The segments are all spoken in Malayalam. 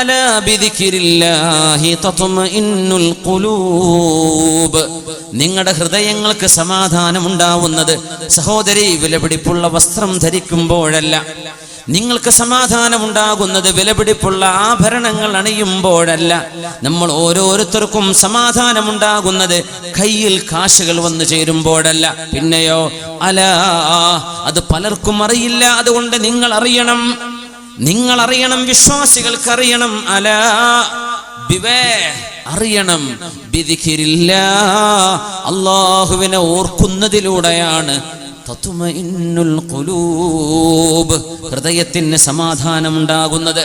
അലാ ബിദിക്രില്ലാഹി തത്മഇന്നുൽ ഖുലൂബ്. നിങ്ങളുടെ ഹൃദയങ്ങൾക്ക് സമാധാനമുണ്ടാവുന്നത് സഹോദരി വിലപിടിപ്പുള്ള വസ്ത്രം ധരിക്കുമ്പോഴല്ല, നിങ്ങൾക്ക് സമാധാനമുണ്ടാകുന്നത് വിലപിടിപ്പുള്ള ആഭരണങ്ങൾ അണിയുമ്പോഴല്ല, നമ്മൾ ഓരോരുത്തർക്കും സമാധാനമുണ്ടാകുന്നത് കയ്യിൽ കാശുകൾ വന്നു ചേരുമ്പോഴല്ല. പിന്നെയോ അലാ, അത് പലർക്കും അറിയില്ല. അതുകൊണ്ട് നിങ്ങൾ അറിയണം, വിശ്വാസികൾക്കറിയണം. അലാ, അറിയണം, ബിദിക്രില്ലാഹ്, അല്ലാഹുവിനെ ഓർക്കുന്നതിലൂടെയാണ് തത്മഇന്നുൽ ഖുലൂബ്, ഹൃദയത്തിന് സമാധാനമുണ്ടാകുന്നത്,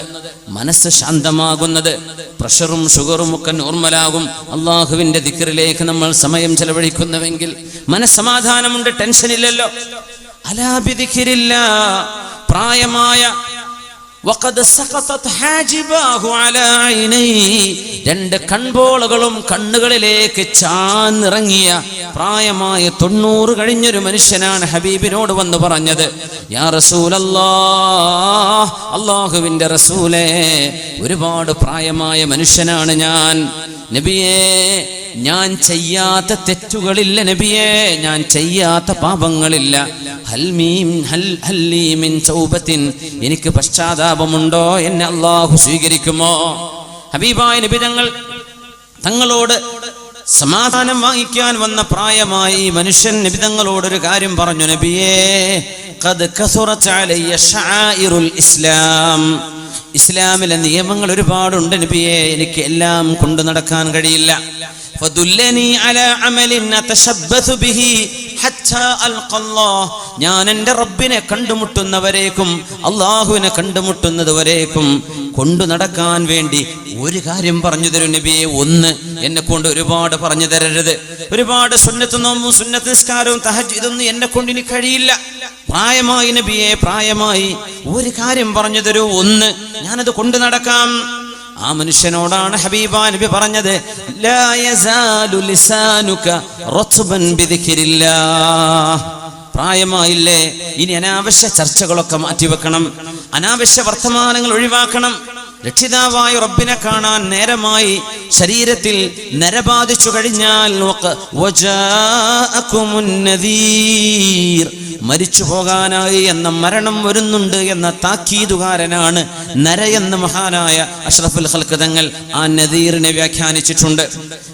മനസ്സ് ശാന്തമാകുന്നത്, പ്രഷറും ഷുഗറും ഒക്കെ നോർമലാകും. അള്ളാഹുവിന്റെ ദിക്റിലേക്ക് നമ്മൾ സമയം ചെലവഴിക്കുന്നുവെങ്കിൽ മനസ്സമാധാനമുണ്ട്, ടെൻഷനില്ലല്ലോ. അലാ ബിദിക്രില്ലാഹ്, പ്രായമായ വഖദ് സഖതത് ഹാജിബാഹു അലാ ഐനൈഹി, രണ്ട് കൺപോളകളും കണ്ണുകളിലേക്ക് ചാന്നിറങ്ങിയ പ്രായമായ 90 കഴിഞ്ഞൊരു മനുഷ്യനാണ് ഹബീബിനോട് വന്ന് പറഞ്ഞത്, യാ റസൂലല്ലാഹ്, അല്ലാഹുവിന്റെ റസൂലേ, ഒരുപാട് പ്രായമായ മനുഷ്യനാണ് ഞാൻ നബിയേ, ഞാൻ ചെയ്യാത്ത തെറ്റുകളില്ല നബിയേ, ഞാൻ ചെയ്യാത്ത പാപങ്ങളില്ല. എനിക്ക് പശ്ചാത്താപമുണ്ടോ? എന്നെ അല്ലാഹു സ്വീകരിക്കുമോ? ഹബീബായ നബി തങ്ങളോട് സമാധാനം വാങ്ങിക്കാൻ വന്ന പ്രായമായ ഈ മനുഷ്യൻ നബി തങ്ങളോടൊരു കാര്യം പറഞ്ഞു, നബിയേ, ഖദ് കസുറത് അലയ്യ ശആഇറുൽ ഇസ്ലാം, ഇസ്ലാമിലെ നിയമങ്ങൾ ഒരുപാടുണ്ട് നബിയേ, എനിക്ക് എല്ലാം കൊണ്ടു നടക്കാൻ കഴിയില്ല. ഫദുല്ലനി അലാ അമലിൻ അതശബ്ബതു ബിഹി ഹത്താ അൽഖല്ലാഹ്, ഞാൻ എൻ്റെ റബ്ബിനെ കണ്ടുമുട്ടുന്നവരേക്കും അല്ലാഹുവിനെ കണ്ടുമുട്ടുന്നതുവരേക്കും കൊണ്ടു നടക്കാൻ വേണ്ടി ഒരു കാര്യം പറഞ്ഞു തരും നബിയെ. ഒന്ന്, എന്നെ കൊണ്ട് ഒരുപാട് പറഞ്ഞു തരരുത്. ഒരുപാട് സുന്നത്ത് നോമ്പും സുന്നത്ത് നിസ്കാരവും തഹജ്ജുദും ഇതൊന്നും എന്നെ കൊണ്ട് ഇനി കഴിയില്ല. പ്രായമായി നബിയെ, പ്രായമായി, ഒരു കാര്യം പറഞ്ഞു തരൂ, ഒന്ന്, ഞാനത് കൊണ്ടു നടക്കാം. ആ മനുഷ്യനോടാണ് ഹബീബാ നബി പറഞ്ഞത്, ലാ യസാലു ലിസാനുക റത്ബൻ ബിദിക്രില്ലാഹ്. പ്രായമായില്ലേ, ഇനി അനാവശ്യ ചർച്ചകളൊക്കെ മാറ്റിവെക്കണം, അനാവശ്യ വർത്തമാനങ്ങൾ ഒഴിവാക്കണം. രക്ഷിതാവായ റബ്ബിനെ കാണാൻ നേരമായി, ശരീരത്തിൽ നരബാധിച്ചു കഴിഞ്ഞാൽ മരിച്ചു പോകാനായി എന്ന മരണം വരുന്നുണ്ട് എന്ന താക്കീതുകാരനാണ് നരയെന്ന മഹാനായ അഷ്റഫുൽ ഖൽഖ് തങ്ങൾ ആ നദീറിനെ വ്യാഖ്യാനിച്ചിട്ടുണ്ട്.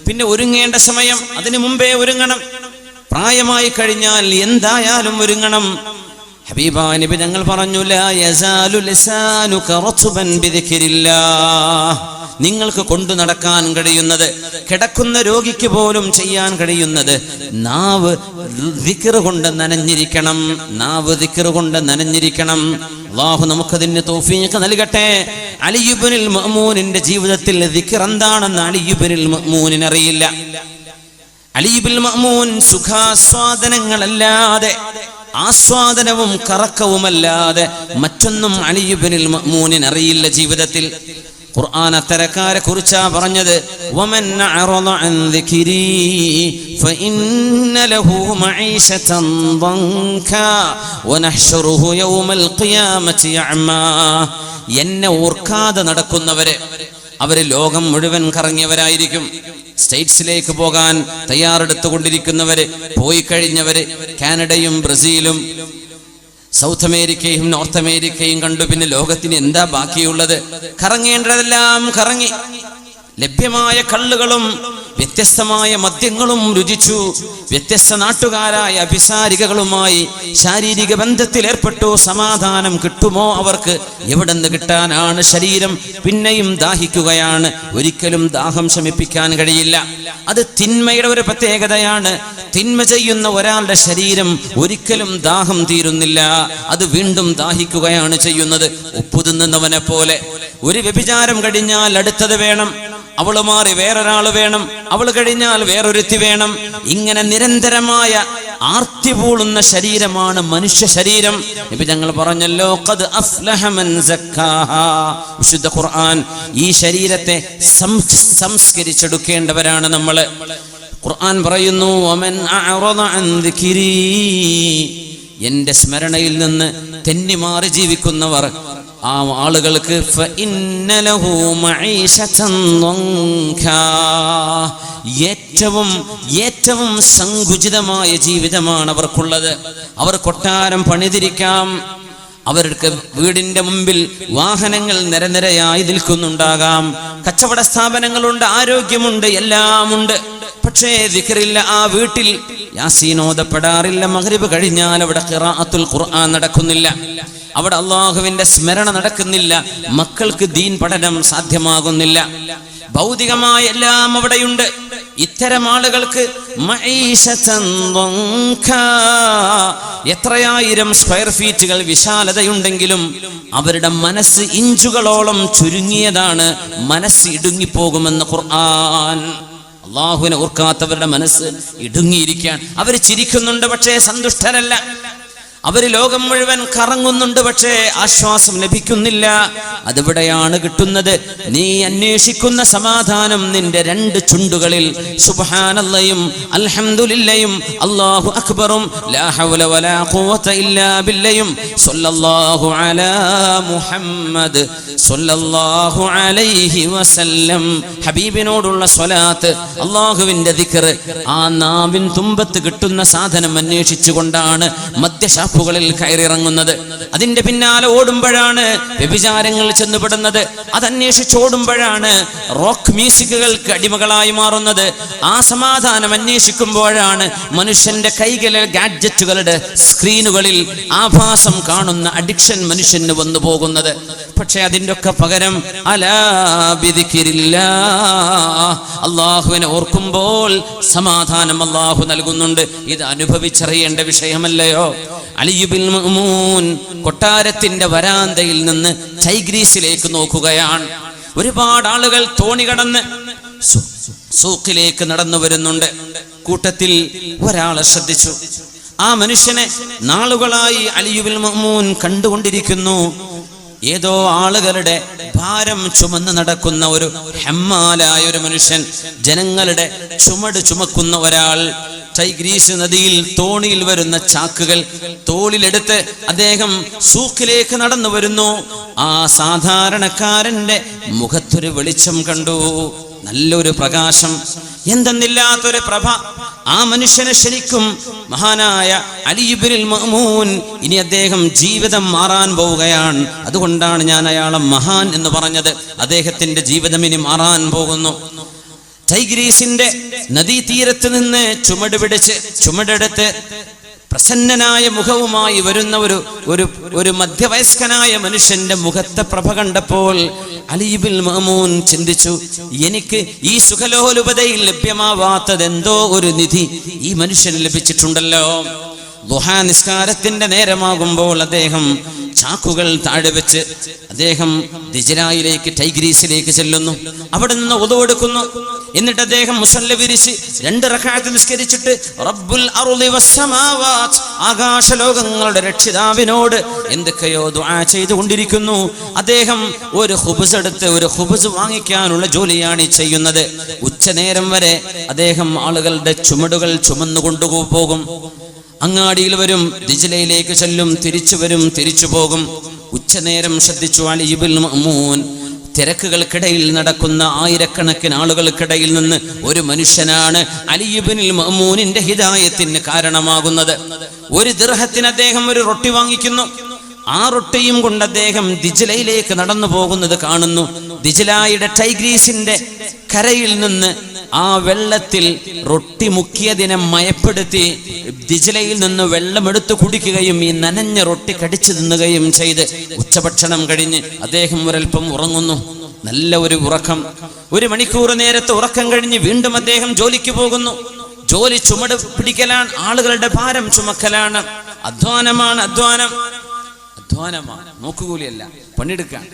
പിന്നെ ഒരുങ്ങേണ്ട സമയം അതിനു മുമ്പേ ഒരുങ്ങണം. പ്രായമായി കഴിഞ്ഞാൽ എന്തായാലും ഒരുങ്ങണം. ഹബീബായ നബി തങ്ങൾ പറഞ്ഞു, ലാ യസാലു ലിസാനുക റത്ബൻ ബിദിക്രില്ലാഹ്, നിങ്ങൾക്ക് കൊണ്ടു നടക്കാൻ കഴിയുന്നത്, കിടക്കുന്ന രോഗിക്ക് പോലും ചെയ്യാൻ കഴിയുന്നത്, നാവ് ദിക്ർ കൊണ്ട് നനഞ്ഞിരിക്കണം. നാവ് ദിക്ർ കൊണ്ട് നനഞ്ഞിരിക്കണം. അല്ലാഹു നമുക്കതിന് തൗഫീഖ് നൽകട്ടെ. അലി ഇബ്നുൽ മഅ്മൂനിന്റെ ജീവിതത്തിൽ ദിക്ർ എന്താണെന്ന് അലി ഇബ്നുൽ മഅ്മൂനിന് അറിയില്ല. അലി ഇബ്നുൽ മഅ്മൂൻ സുഖാസ്വാദനങ്ങളല്ലാതെ, ആസ്വാദനവും കറക്കവുമല്ലാതെ മറ്റൊന്നും അലി ഇബ്നുൽ മഅ്മൂനിന് അറിയില്ല ജീവിതത്തിൽ. ഖുർആൻ അത്തരക്കാരെ കുറിച്ചാ പറഞ്ഞത്, വമൻ അഅറദ അൻ ദിക്രി ഫഇന്ന ലഹു മഈശതൻ ദൻകാ വനഹ്ശുറുഹു യൗമൽ ഖിയാമത്തി അഅമാ. എന്നെ ഓർക്കാതെ നടക്കുന്നവരെ, അവര് ലോകം മുഴുവൻ കറങ്ങിയവരായിരിക്കും. സ്റ്റേറ്റ്സിലേക്ക് പോകാൻ തയ്യാറെടുത്തുകൊണ്ടിരിക്കുന്നവര്, പോയി കഴിഞ്ഞവര്, കാനഡയും ബ്രസീലും സൗത്ത് അമേരിക്കയും നോർത്ത് അമേരിക്കയും കണ്ടു. പിന്നെ ലോകത്തിന് എന്താ ബാക്കിയുള്ളത്? കറങ്ങേണ്ടതെല്ലാം കറങ്ങി. ലഭ്യമായ കള്ളുകളും വ്യത്യസ്തമായ മദ്യങ്ങളും രുചിച്ചു. വ്യത്യസ്ത നാട്ടുകാരായ അഭിസാരികകളുമായി ശാരീരിക ബന്ധത്തിൽ ഏർപ്പെട്ടു. സമാധാനം കിട്ടുമോ അവർക്ക്? എവിടെന്ന് കിട്ടാനാണ്? ശരീരം പിന്നെയും ദാഹിക്കുകയാണ്. ഒരിക്കലും ദാഹം ശമിപ്പിക്കാൻ കഴിയില്ല. അത് തിന്മയുടെ ഒരു പ്രത്യേകതയാണ്. തിന്മ ചെയ്യുന്ന ഒരാളുടെ ശരീരം ഒരിക്കലും ദാഹം തീരുന്നില്ല, അത് വീണ്ടും ദാഹിക്കുകയാണ് ചെയ്യുന്നത്. ഉപ്പു തിന്നുന്നവനെ പോലെ. ഒരു വ്യഭിചാരം കഴിഞ്ഞാൽ അടുത്തത് വേണം, അവള് മാറി വേറൊരാൾ വേണം, അവൾ കഴിഞ്ഞാൽ വേറൊരുത്തി വേണം. ഇങ്ങനെ നിരന്തരമായ ആർത്തി പൂളുന്ന ശരീരമാണ് മനുഷ്യ ശരീരം. ഇപ്പൊ ഞങ്ങൾ പറഞ്ഞല്ലോ, ഖദ് അഫ്ലഹ മൻ സക്കാഹാ. വിശുദ്ധ ഖുർആൻ ഈ ശരീരത്തെ സംസ്കരിച്ചെടുക്കേണ്ടവരാണ് നമ്മൾ. ഖുർആൻ പറയുന്നു, വമൻ അഅറദ അൻ ദിക്രി, എന്റെ സ്മരണയിൽ നിന്ന് തെന്നിമാറി ജീവിക്കുന്നവർ, ആ ആളുകൾക്ക് ഫഇന്ന ലഹു മഈശതൻ ദൻകാ, ഏറ്റവും സങ്കുചിതമായ ജീവിതമാണ് അവർക്കുള്ളത്. അവർ കൊട്ടാരം പണിതിരിക്കാം, അവർക്ക് വീടിന്റെ മുമ്പിൽ വാഹനങ്ങൾ നിരനിരയായി നിൽക്കുന്നുണ്ടാകാം, കച്ചവട സ്ഥാപനങ്ങളുണ്ട്, ആരോഗ്യമുണ്ട്, എല്ലാമുണ്ട്. പക്ഷേ ദിക്റില്ല, ആ വീട്ടിൽ യാസീൻ ഓതപ്പെടാറില്ല. മഗ്രിബ് കഴിഞ്ഞാൽ അവിടെ ഖിറാഅത്തുൽ ഖുർആൻ നടക്കുന്നില്ല, അവിടെ അല്ലാഹുവിന്റെ സ്മരണ നടക്കുന്നില്ല, മക്കൾക്ക് ദീൻ പഠനം സാധ്യമാകുന്നില്ല. ഭൗതികമായ എല്ലാം അവിടെയുണ്ട്. ഇത്തരം ആളുകൾക്ക് എത്രയായിരം സ്ക്വയർ ഫീറ്റുകൾ വിശാലതയുണ്ടെങ്കിലും അവരുടെ മനസ്സ് ഇഞ്ചുകളോളം ചുരുങ്ങിയതാണ്. മനസ്സ് ഇടുങ്ങിപ്പോകുമെന്ന് ഖുർആൻ. അല്ലാഹുവിനെ ഓർക്കാത്തവരുടെ മനസ്സ് ഇടുങ്ങിയിരിക്കാൻ. അവർ ചിരിക്കുന്നുണ്ട്, പക്ഷേ സന്തുഷ്ടരല്ല. അവര് ലോകം മുഴുവൻ കറങ്ങുന്നുണ്ട്, പക്ഷേ ആശ്വാസം ലഭിക്കുന്നില്ല. അതിവിടെയാണ് കിട്ടുന്നത്. നീ അന്വേഷിക്കുന്ന സമാധാനം നിന്റെ രണ്ട് ചുണ്ടുകളിൽ സുബ്ഹാനല്ലാഹും അൽഹംദുലില്ലയും അല്ലാഹു അക്ബറും ലാ ഹൗല വലാ ഖുവത ഇല്ലാ ബില്ലയും സ്വല്ലല്ലാഹു അലാ മുഹമ്മദ് സ്വല്ലല്ലാഹു അലൈഹി വസല്ലം. ഹബീബിനോടുള്ള സ്വലാത്ത്, അല്ലാഹുവിന്റെ ദിക്ർ, ആ നാവിൻ തുമ്പത്ത് കിട്ടുന്ന സാധനം അന്വേഷിച്ചുകൊണ്ടാണ് മദ്യഷാപ്പുകളിൽ കയറിയിറങ്ങുന്നത്. അതിന്റെ പിന്നാലെ ഓടുമ്പോഴാണ് വ്യഭിചാരങ്ങൾ ചെന്നുപെടുന്നത്. അതന്വേഷിച്ചോടുമ്പോഴാണ് റോക്ക് മ്യൂസിക്കുകൾക്ക് അടിമകളായി മാറുന്നത്. ആ സമാധാനം അന്വേഷിക്കുമ്പോഴാണ് മനുഷ്യന്റെ കൈകളിലെ ഗാഡ്ജറ്റുകളുടെ സ്ക്രീനുകളിൽ ആഭാസം കാണുന്ന അഡിക്ഷൻ മനുഷ്യന് വന്നു പോകുന്നത്. പക്ഷെ അതിൻ്റെ ഒക്കെ പകരം അലാ ബിദിക്രില്ലാഹ്, അല്ലാഹുവിനെ ഓർക്കുമ്പോൾ സമാധാനം അല്ലാഹു നൽകുന്നുണ്ട്. ഇത് അനുഭവിച്ചറിയേണ്ട വിഷയമല്ലയോ? അലി ഇബ്നുൽ മഅ്മൂൻ കൊട്ടാരത്തിന്റെ വരാന്തയിൽ നിന്ന് ടൈഗ്രീസിലേക്ക് നോക്കുകയാണ്. ഒരുപാട് ആളുകൾ തോണി കടന്ന് സൂഖിലേക്ക് നടന്നു വരുന്നുണ്ട്. കൂട്ടത്തിൽ ഒരാളെ ശ്രദ്ധിച്ചു. ആ മനുഷ്യനെ നാളുകളായി അലി ഇബ്നുൽ മഅ്മൂൻ കണ്ടുകൊണ്ടിരിക്കുന്നു. ഏതോ ആളുകളുടെ ഭാരം ചുമന്ന് നടക്കുന്ന ഒരു ഹമ്മാലായ ഒരു മനുഷ്യൻ, ജനങ്ങളുടെ ചുമട് ചുമക്കുന്ന ഒരാൾ. ടൈഗ്രീസ് നദിയിൽ തോണിയിൽ വരുന്ന ചാക്കുകൾ തോളിലെടുത്ത് അദ്ദേഹം സൂഖിലേക്ക് നടന്നു വരുന്നു. ആ സാധാരണക്കാരന്റെ മുഖത്തൊരു വെളിച്ചം കണ്ടു, നല്ലൊരു പ്രകാശം, എന്തെന്നില്ലാത്തൊരു പ്രഭ. ആ മനുഷ്യനെ ശരിക്കും മഹാനായ അലി ഇബ്നുൽ മഅ്മൂൻ, ഇനി അദ്ദേഹം ജീവിതം മാറാൻ പോവുകയാണ്. അതുകൊണ്ടാണ് ഞാൻ അയാളെ മഹാൻ എന്ന് പറഞ്ഞത്. അദ്ദേഹത്തിന്റെ ജീവിതം ഇനി മാറാൻ പോകുന്നു. ടൈഗ്രീസിന്റെ നദീതീരത്ത് നിന്ന് ചുമട് പിടിച്ച് ചുമടെടുത്ത് പ്രസന്നനായ മുഖവുമായി വരുന്ന ഒരു മധ്യവയസ്കനായ മനുഷ്യന്റെ മുഖത്തെ പ്രഭ കണ്ടപ്പോൾ അലി ഇബ്നുൽ മഅ്മൂൻ ചിന്തിച്ചു, എനിക്ക് ഈ സുഖലോലുപതയിൽ ലഭ്യമാവാത്തതെന്തോ ഒരു നിധി ഈ മനുഷ്യന് ലഭിച്ചിട്ടുണ്ടല്ലോ. ദുഹാ നിസ്കാരത്തിന്റെ നേരമാകുമ്പോൾ അദ്ദേഹം ചാക്കുകൾ താഴെ വെച്ച് അദ്ദേഹം ദിജ്ലായിലേക്ക് ടൈഗ്രീസിലേക്ക് ചെല്ലുന്നു. അവിടെ നിന്ന് ഉദു എടുക്കുന്നു. എന്നിട്ട് അദ്ദേഹം മുസല്ല വിരിച്ച് 2 റക്അത്ത് നിസ്കരിച്ചിട്ട് റബ്ബുൽ അർളി വസ്സമാവാത്, ആകാശലോകങ്ങളുടെ രക്ഷിതാവിനോട് എന്തൊക്കെയോ ദുആ ചെയ്തുകൊണ്ടിരിക്കുന്നു. അദ്ദേഹം ഒരു ഖുബ്സ് എടുത്ത് ഒരു ഖുബ്സ് വാങ്ങിക്കാനുള്ള ജോലിയാണ് ചെയ്യുന്നത്. ഉച്ചനേരം വരെ അദ്ദേഹം ആളുകളുടെ ചുമടുകൾ ചുമന്നു കൊണ്ടുപോകും. അങ്ങാടിയിൽ വരും, ദിജ്ലയിലേക്ക് ചെല്ലും, തിരിച്ചു വരും, തിരിച്ചു പോകും. ഉച്ചനേരം ശ്രദ്ധിച്ചു അലി ഇബ്നുൽ മഅ്മൂൻ. തിരക്കുകൾക്കിടയിൽ നടക്കുന്ന ആയിരക്കണക്കിന് ആളുകൾക്കിടയിൽ നിന്ന് ഒരു മനുഷ്യനാണ് അലി ഇബ്നുൽ മഅ്മൂനിന്റെ ഹിദായത്തിന് കാരണമാകുന്നത്. 1 ദിർഹത്തിന് അദ്ദേഹം ഒരു റൊട്ടി വാങ്ങിക്കുന്നു. ആ റൊട്ടിയും കൊണ്ട് അദ്ദേഹം ദിജ്ലയിലേക്ക് നടന്നു പോകുന്നത് കാണുന്നു. ദിജ്ലായുടെ ടൈഗ്രീസിന്റെ കരയിൽ നിന്ന് ആ വെള്ളത്തിൽ റൊട്ടി മുക്കിയതിനെ മയപ്പെടുത്തി ദിജ്ലയിൽ നിന്ന് വെള്ളമെടുത്ത് കുടിക്കുകയും ഈ നനഞ്ഞ റൊട്ടി കടിച്ചു തിന്നുകയും ചെയ്ത് ഉച്ചഭക്ഷണം കഴിഞ്ഞ് അദ്ദേഹം ഒരൽപ്പം ഉറങ്ങുന്നു. നല്ല ഒരു ഉറക്കം. 1 മണിക്കൂർ നേരത്തെ ഉറക്കം കഴിഞ്ഞ് വീണ്ടും അദ്ദേഹം ജോലിക്ക് പോകുന്നു. ജോലി ചുമട് പിടിക്കലാണ്, ആളുകളുടെ ഭാരം ചുമക്കലാണ്. അധ്വാനമാണ്, അധ്വാനമാണ്, നോക്കുകൂലിയല്ല, പണിയെടുക്കാൻ.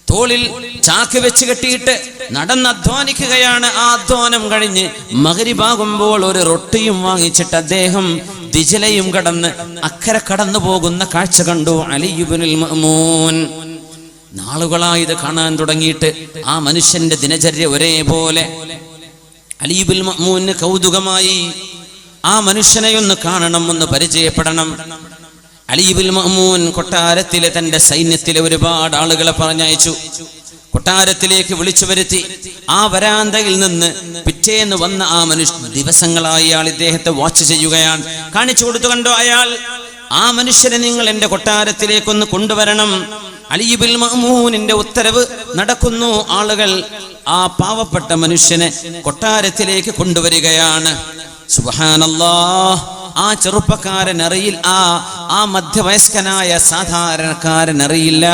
തോളിൽ ചാക്ക് വെച്ച് കെട്ടിയിട്ട് നടന്ന് അധ്വാനിക്കുകയാണ്. ആ അധ്വാനം കഴിഞ്ഞ് മഗ്രിബാകുമ്പോൾ ഒരു റൊട്ടിയും വാങ്ങിച്ചിട്ട് അദ്ദേഹം ദിജ്ലയും കടന്ന് അക്കരെ കടന്നു പോകുന്ന കാഴ്ച കണ്ടു അലി ഇബ്നുൽ മഅ്മൂൻ. നാളുകളായി ഇത് കാണാൻ തുടങ്ങിയിട്ട് ആ മനുഷ്യന്റെ ദിനചര്യ ഒരേപോലെ. അലി ഇബ്നുൽ മഅ്മൂന് കൗതുകമായി, ആ മനുഷ്യനെ ഒന്ന് കാണണം, ഒന്ന് പരിചയപ്പെടണം. അലി ഇബ്നുൽ മഅ്മൂൻ കൊട്ടാരത്തിലെ തന്റെ സൈന്യത്തിലെ ഒരുപാട് ആളുകളെ പറഞ്ഞയച്ചു. കൊട്ടാരത്തിലേക്ക് വിളിച്ചു വരുത്തി. ആ വരാന്തയിൽ നിന്ന് പിറ്റേന്ന് വന്ന ആ മനുഷ്യൻ ദിവസങ്ങളായി അയാൾ ഇദ്ദേഹത്തെ വാച്ച് ചെയ്യുകയാണ്. കാണിച്ചു കൊടുത്തു, കണ്ടോ അയാൾ, ആ മനുഷ്യനെ നിങ്ങൾ എന്റെ കൊട്ടാരത്തിലേക്കൊന്ന് കൊണ്ടുവരണം. അലി ഇബ്നുൽ മഅ്മൂനിന്റെ ഉത്തരവ് നടക്കുന്നു. ആളുകൾ ആ പാവപ്പെട്ട മനുഷ്യനെ കൊട്ടാരത്തിലേക്ക് കൊണ്ടുവരികയാണ്. സുബ്ഹാനല്ലാഹ്, ആ ചെറുപ്പക്കാരൻ അറിയില്ല, ആ മധ്യവയസ്കനായ സാധാരണക്കാരൻ അറിയില്ല.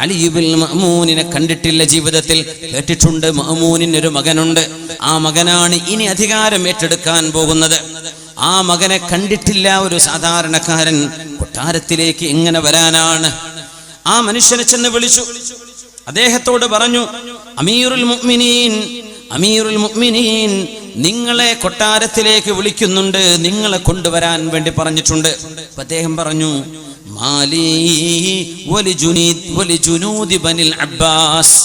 അലി ഇബ്നുൽ മഅ്മൂനിനെ കണ്ടിട്ടില്ല ജീവിതത്തിൽ. കേട്ടിട്ടുണ്ട് മഅ്മൂനിന് ഒരു മകനുണ്ട്, ആ മകനാണ് ഇനി അധികാരം ഏറ്റെടുക്കാൻ പോകുന്നത്. ആ മകനെ കണ്ടിട്ടില്ല ഒരു സാധാരണക്കാരൻ. കൊട്ടാരത്തിലേക്ക് എങ്ങനെ വരാനാണ്? ആ മനുഷ്യനെ ചെന്ന് വിളിച്ചു. അദ്ദേഹത്തോട് പറഞ്ഞു, അമീറുൽ മുഅ്മിനീൻ, നിങ്ങളെ കൊട്ടാരത്തിലേക്ക് വിളിക്കുന്നുണ്ട്, നിങ്ങളെ കൊണ്ടുവരാൻ വേണ്ടി പറഞ്ഞിട്ടുണ്ട്. അദ്ദേഹം പറഞ്ഞു, മാലി വലിജുനൂദി ബനിൽ അബ്ബാസ്,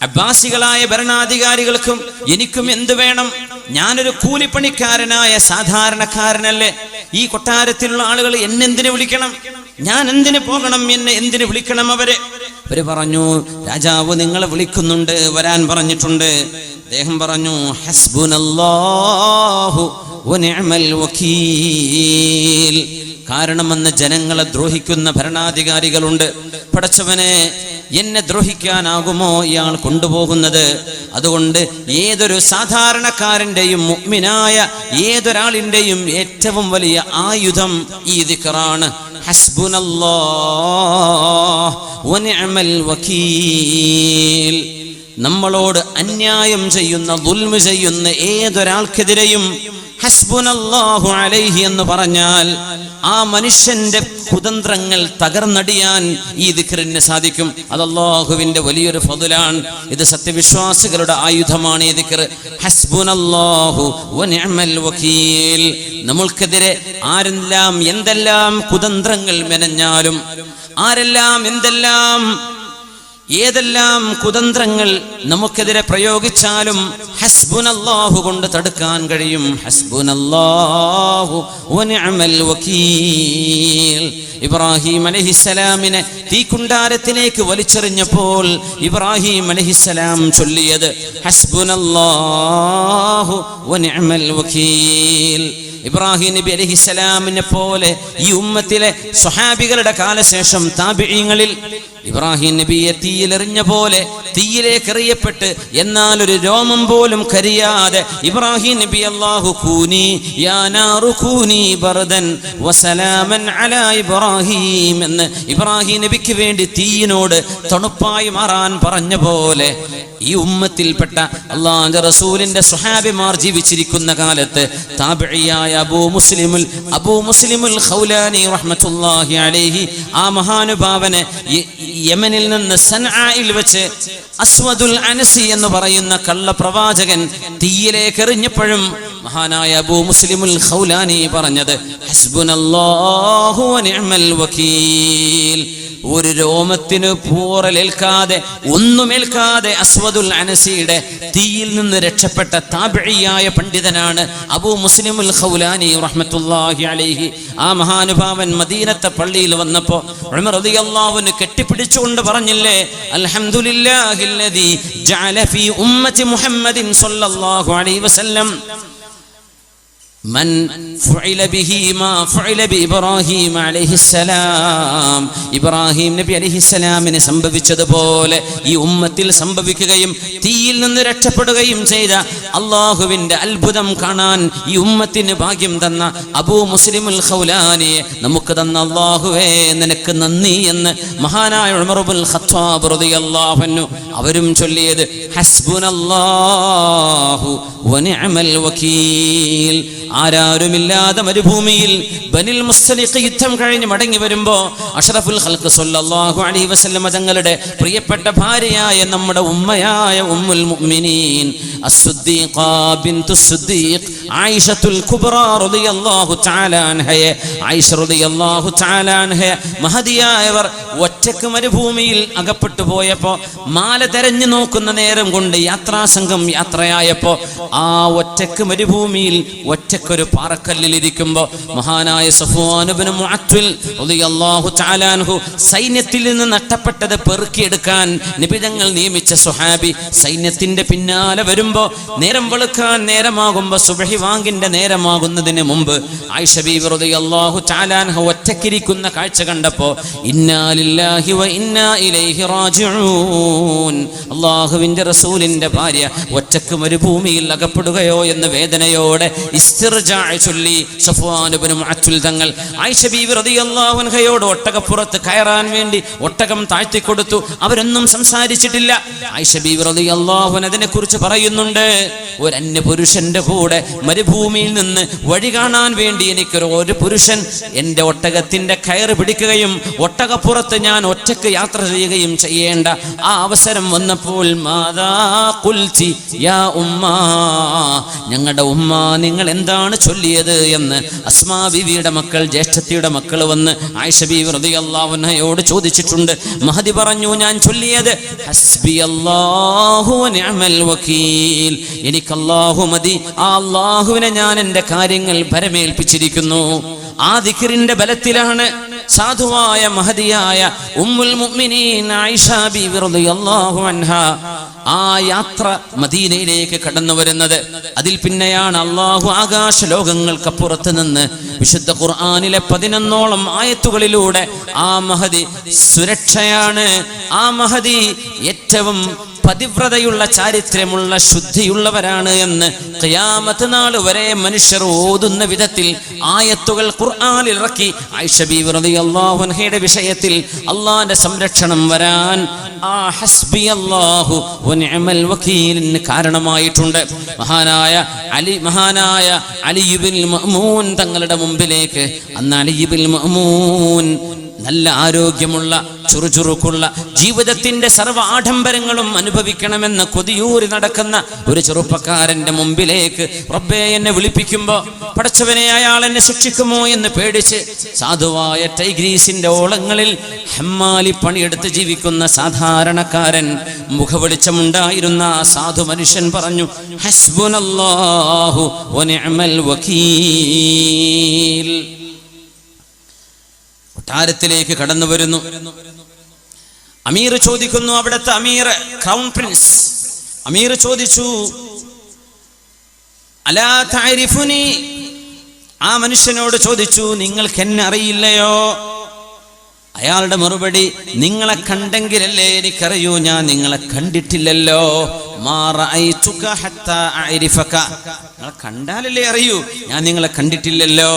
അബ്ബാസികളായ ഭരണാധികാരികൾക്കും എനിക്കും എന്ത് വേണം? ഞാനൊരു കൂലിപ്പണിക്കാരനായ സാധാരണക്കാരനല്ലേ? ഈ കൊട്ടാരത്തിലുള്ള ആളുകൾ എന്നെന്തിനു വിളിക്കണം? ഞാൻ എന്തിനു പോകണം? എന്നെ എന്തിനു വിളിക്കണം? അവര് പറഞ്ഞു, രാജാവ് നിങ്ങളെ വിളിക്കുന്നുണ്ട്, വരാൻ പറഞ്ഞിട്ടുണ്ട്. അദ്ദേഹം പറഞ്ഞു, ഹസ്ബുനല്ലാഹു വനിഅമൽ വകീൽ. കാരണം അന്ന് ജനങ്ങളെ ദ്രോഹിക്കുന്ന ഭരണാധികാരികളുണ്ട്. പടച്ചവനെ, എന്നെ ദ്രോഹിക്കാനാകുമോ ഇയാൾ കൊണ്ടുപോകുന്നത്? അതുകൊണ്ട് ഏതൊരു സാധാരണക്കാരന്റെയും മുഅ്മിനായ ഏതൊരാളിന്റെയും ഏറ്റവും വലിയ ആയുധം ഈ ദിക്റാണ്. ഹസ്ബുനല്ലാഹ് വനിഅമൽ വകീൽ. നമ്മളോട് അന്യായം ചെയ്യുന്ന, ദുൽമ് ചെയ്യുന്ന ഏതൊരാൾക്കെതിരെയും ഹസ്ബുനല്ലാഹു അലൈഹി എന്ന് പറഞ്ഞാൽ ആ മനുഷ്യന്റെ കുതന്ത്രങ്ങൾ തകർന്നടിയാൻ ഈ ദിക്റിന് സാധിക്കും. അത് അല്ലാഹുവിന്റെ വലിയൊരു ഫദ്ലാണ്. ഇത് സത്യവിശ്വാസികളുടെ ആയുധമാണ് ഈ ദിക്ർ. ഹസ്ബുനല്ലാഹു വനിഅമൽ വകീൽ. നമ്മൾക്കെതിരെ ആരെല്ലാം എന്തെല്ലാം കുതന്ത്രങ്ങൾ മെനഞ്ഞാലും, ആരെല്ലാം ഏതെല്ലാം കുതന്ത്രങ്ങൾ നമുക്കെതിരെ പ്രയോഗിച്ചാലും ഹസ്ബുനല്ലാഹു കൊണ്ട് തടുക്കാൻ കഴിയും. ഹസ്ബുനല്ലാഹു വനിഅമൽ വകീൽ. ഇബ്രാഹിം അലൈഹിസ്സലാമിനെ തീക്കുണ്ടാരത്തിലേക്ക് വലിച്ചെറിഞ്ഞപ്പോൾ ഇബ്രാഹിം അലൈഹിസ്സലാം ചൊല്ലിയത് ഹസ്ബുനല്ലാഹു വനിഅമൽ വകീൽ. ഇബ്രാഹിം നബി അലൈഹിസ്സലാമിനെ പോലെ ഈ ഉമ്മത്തിലെ സ്വഹാബികളുടെ കാലശേഷം താബിഈങ്ങളിൽ ഇബ്രാഹിം നബിയെ തീയിലെറിഞ്ഞ പോലെ തീയിലേക്ക് എറിയപ്പെട്ട് എന്നാൽ ഒരു രോമം പോലും കരിയാതെ ഇബ്രാഹിം നബി അല്ലാഹു കൂനി യാ നാറു കൂനി ബർദൻ വസലാമൻ അലാ ഇബ്രാഹിം എന്ന് ഇബ്രാഹിം നബിക്ക് വേണ്ടി തീയിനോട് തണുപ്പായി മാറാൻ പറഞ്ഞ പോലെ ഈ ഉമ്മത്തിൽപ്പെട്ട അല്ലാഹുവിന്റെ റസൂലിന്റെ സ്വഹാബിമാർ ജീവിച്ചിരിക്കുന്ന കാലത്ത് താബിഈയായ അബൂ മുസ്ലിമുൽ ഖൗലാനി റഹ്മത്തുള്ളാഹി അലൈഹി ആ മഹാനുഭാവനെ യമനിൽ നിന്ന് സൻആയിൽ വെച്ച് അസ്വദുൽ അനസി എന്ന് പറയുന്ന കള്ളപ്രവാചകൻ തീയിലേക്ക് എറിഞ്ഞപ്പോഴും മഹാനായ അബൂ മുസ്ലിമുൽ ഖൗലാനി പറഞ്ഞത് ഹസ്ബുനല്ലാഹു വനിഅമൽ വകീൽ. ഒരു രോമത്തിന് പൂറലേൽക്കാതെ ഒന്നുമേൽക്കാതെ അസ്വദുൽ അനസിയുടെ തീയിൽ നിന്ന് രക്ഷപ്പെട്ട താബിഈയായ പണ്ഡിതനാണ് അബൂ മുസ്ലിമുൽ ഖൗലാനി റഹ്മത്തുള്ളാഹി അലൈഹി. ആ മഹാനുഭാവൻ മദീനത്തെ പള്ളിയിൽ വന്നപ്പോൾ ഉമർ റളിയല്ലാഹു അൻഹു കെട്ടിപ്പിടിച്ചുകൊണ്ട് പറഞ്ഞില്ലേ, അൽഹംദുലില്ലാഹില്ലദീ ജഅല ഫീ ഉമ്മത്തി മുഹമ്മദിൻ സ്വല്ലല്ലാഹു അലൈഹി വസല്ലം മൻ ഫുഇല ബിഹി മാ ഫുഇല ബി ഇബ്രാഹിം അലൈഹിസ്സലാം. ഇബ്രാഹിം നബി അലൈഹിസ്സലാമിന് സംഭവിച്ചതുപോലെ ഈ ഉമ്മത്തിൽ സംഭവിക്കുകയും തീയിൽ നിന്ന് രക്ഷപ്പെടുകയും ചെയ്ത അല്ലാഹുവിന്റെ അത്ഭുതം കാണാൻ ഈ ഉമ്മത്തിന് ഭാഗ്യം തന്ന അബൂ മുസ്ലിമുൽ ഖൗലാനിയെ നമുക്ക് തന്ന അല്ലാഹുവേ നിനക്ക് നന്ദി എന്ന് മഹാനായ ഉമർ ഇബ്നുൽ ഖത്താബ് റളിയല്ലാഹു അൻഹു അവരും ചൊല്ലിയത് ഹസ്ബുനല്ലാഹു വനിഅമൽ വകീൽ. ആരാരുമില്ലാതെ മരുഭൂമിയിൽ ബനിൽ മുസ്തലിഖ് യുദ്ധം കഴിഞ്ഞ് മടങ്ങി വരുമ്പോ അഷ്റഫുൽ ഖൽഖ് സ്വല്ലല്ലാഹു അലൈഹി വസല്ലം തങ്ങളുടെ പ്രിയപ്പെട്ട ഭാര്യയായ നമ്മുടെ ഉമ്മയായ ഉമ്മുൽ മുഅ്മിനീൻ അസ്സുദ്ദീഖ ബിൻതുസ് സുദ്ദീഖ് ആയിഷത്തുൽ കുബ്ര റളിയല്ലാഹു തആല അൻഹയെ ആയിഷ റളിയല്ലാഹു തആല അൻഹയെ മഹദിയായവർ ഒറ്റക്ക് മരുഭൂമിയിൽ അകപ്പെട്ടു പോയപ്പോ മാല തെരഞ്ഞു നോക്കുന്ന നേരം കൊണ്ട് യാത്രാസംഘം യാത്രയായപ്പോ ആ ഒറ്റക്ക് മരുഭൂമിയിൽ ഒറ്റക്ക് ഒറ്റക്കൊരു പാറക്കല്ലിലിരിക്കുമ്പോൾ മഹാനായ സഫ്വാൻ ഇബ്നു മുഅത്തിൽ റളിയല്ലാഹു തആല അൻഹു സൈന്യത്തിൽ നിന്ന് നഷ്ടപ്പെട്ടത് പെറുക്കിയെടുക്കാൻ നബി തങ്ങൾ നിയമിച്ച സ്വഹാബി സൈന്യത്തിന്റെ പിന്നാലെ വരുമ്പോൾ നേരം വെളുക്കാൻ നേരമാകുമ്പോൾ സുബ്ഹി വാങ്കിന്റെ നേരമാകുന്നതിന് മുമ്പ് ആയിഷ ബീവി റളിയല്ലാഹു തആല അൻഹ ഒറ്റക്കിരിക്കുന്ന കാഴ്ച കണ്ടപ്പോൾ ഇന്നാ ലില്ലാഹി വ ഇന്നാ ഇലൈഹി റാജിഊൻ, അല്ലാഹുവിന്റെ റസൂലിന്റെ ഭാര്യ ഒറ്റക്ക് മരുഭൂമിയിൽ അകപ്പെടുകയോ എന്ന വേദനയോടെ ഇസ്തിർജാ ചൊല്ലി സഫ്വാൻ ഇബ്നു മുഅത്തിൽ തങ്ങൾ ആയിഷ ബീവി റളിയല്ലാഹു അൻഹയോട് ഒട്ടകപ്പുറത്ത് കയറാൻ വേണ്ടി ഒട്ടകം താഴ്ത്തി കൊടുത്തു. അവരൊന്നും സംസാരിച്ചിട്ടില്ല. ആയിഷ ബീവി റളിയല്ലാഹു അൻഹ അതിനെക്കുറിച്ച് പറയുന്നുണ്ട്, ഒരു അന്യ പുരുഷന്റെ കൂടെ മരുഭൂമിയിൽ നിന്ന് വഴി കാണാൻ വേണ്ടി ഒരു പുരുഷൻ എൻ്റെ ഒട്ടകത്തിന്റെ കയറ് പിടിക്കുകയും ഒട്ടകപ്പുറത്ത് ഞാൻ ഒറ്റക്ക് യാത്ര ചെയ്യുകയും ചെയ്യേണ്ട ആ അവസരം വന്നപ്പോൾ മാതാ ഖുൽതി യാ ഉമ്മ, ഞങ്ങളുടെ ഉമ്മ നിങ്ങൾ എന്താണ് ചൊല്ലിയത് എന്ന് അസ്മാ ബീവിയുടെ മക്കൾ, ജ്യേഷ്ഠത്തിയുടെ മക്കൾ വന്ന് ആയിഷ ബീവി റളിയല്ലാഹു അൻഹയോട് ചോദിച്ചിട്ടുണ്ട്. മഹദി പറഞ്ഞു, ഞാൻ ചൊല്ലിയത് ഹസ്ബി അല്ലാഹു വ നിഅമൽ വകീൽ, എനിക്ക് അല്ലാഹു മതി, ആ അല്ലാഹുവിനെ ഞാൻ എൻ്റെ കാര്യങ്ങൾ ഭരമേൽപ്പിച്ചിരിക്കുന്നു. ആ ദിക്റിന്റെ ബലത്തിലാണ് സാധുവായ മഹദിയായ ഉമ്മുൽ മുഅ്മിനീൻ ആയിഷ ബീവി റളിയല്ലാഹു അൻഹ ആ യാത്ര മദീനയിലേക്ക് കടന്നു വരുന്നത്. അതിൽ പിന്നെയാണ് അല്ലാഹു ആകാശ ലോകങ്ങൾക്കപ്പുറത്ത് നിന്ന് വിശുദ്ധ ഖുർആനിലെ 11ഓളം ആയത്തുകളിലൂടെ ആ മഹദി സുരക്ഷയാണ്, ആ മഹദി ഏറ്റവും പതിവ്രതയുള്ള ചാരിത്രമുള്ള ശുദ്ധിയുള്ളവരാണ് എന്ന് ഖിയാമത്ത് നാൾ വരെ മനുഷ്യർ ഓതുന്ന വിധത്തിൽ ആയത്തുകൾ ഖുർആനിൽ ഇറക്കി ആയിഷ ബീവി റളിയല്ലാഹു അൻഹയുടെ വിഷയത്തിൽ അല്ലാഹുവിന്റെ സംരക്ഷണം വരാൻ ആ ഹസ്ബി അല്ലാഹു വ നിഅമൽ വകീലിന് കാരണമായിട്ടുണ്ട്. മഹാനായ അലി ഇബ്നുൽ മഅ്മൂൻ തങ്ങളുടെ മുമ്പിലേക്ക് അന്ന് അലി ഇബ്നുൽ മഅ്മൂൻ നല്ല ആരോഗ്യമുള്ള ചുറുചുറുക്കുള്ള ജീവിതത്തിന്റെ സർവ്വ ആഡംബരങ്ങളും അനുഭവിക്കണമെന്ന് കൊതിയൂരി നടക്കുന്ന ഒരു ചെറുപ്പക്കാരന്റെ മുമ്പിലേക്ക് റബ്ബേ എന്നെ വിളിപ്പിക്കുമ്പോൾ പടച്ചവനെ അയാൾ എന്നെ ശിക്ഷിക്കുമോ എന്ന് പേടിച്ച് സാധുവായ ടൈഗ്രീസിന്റെ ഓളങ്ങളിൽ ഹമ്മാലി പണിയെടുത്ത് ജീവിക്കുന്ന സാധാരണക്കാരൻ മുഖവെളിച്ചമുണ്ടായിരുന്ന ആ സാധു മനുഷ്യൻ പറഞ്ഞു, ഹസ്ബുനല്ലാഹു വ നിഅമൽ വകീൽ. കൊട്ടാരത്തിലേക്ക് കടന്നു വരുന്നു. അമീർ ചോദിക്കുന്നു, അവിടുത്തെ അമീർ ക്രൗൺ പ്രിൻസ് അമീർ ചോദിച്ചു, അലാ തഅരിഫുനി, ആ മനുഷ്യനോട് ചോദിച്ചു, നിങ്ങൾക്ക് എന്നെ അറിയില്ലയോ? അയാളുടെ മറുപടി, നിങ്ങളെ കണ്ടെങ്കിലല്ലേ എനിക്കറിയൂ, ഞാൻ നിങ്ങളെ കണ്ടിട്ടില്ലല്ലോ. മാ റഅയ്തുക ഹത്താ അഅരിഫക, നിങ്ങളെ കണ്ടാലല്ലേ അറിയൂ, ഞാൻ നിങ്ങളെ കണ്ടിട്ടില്ലല്ലോ.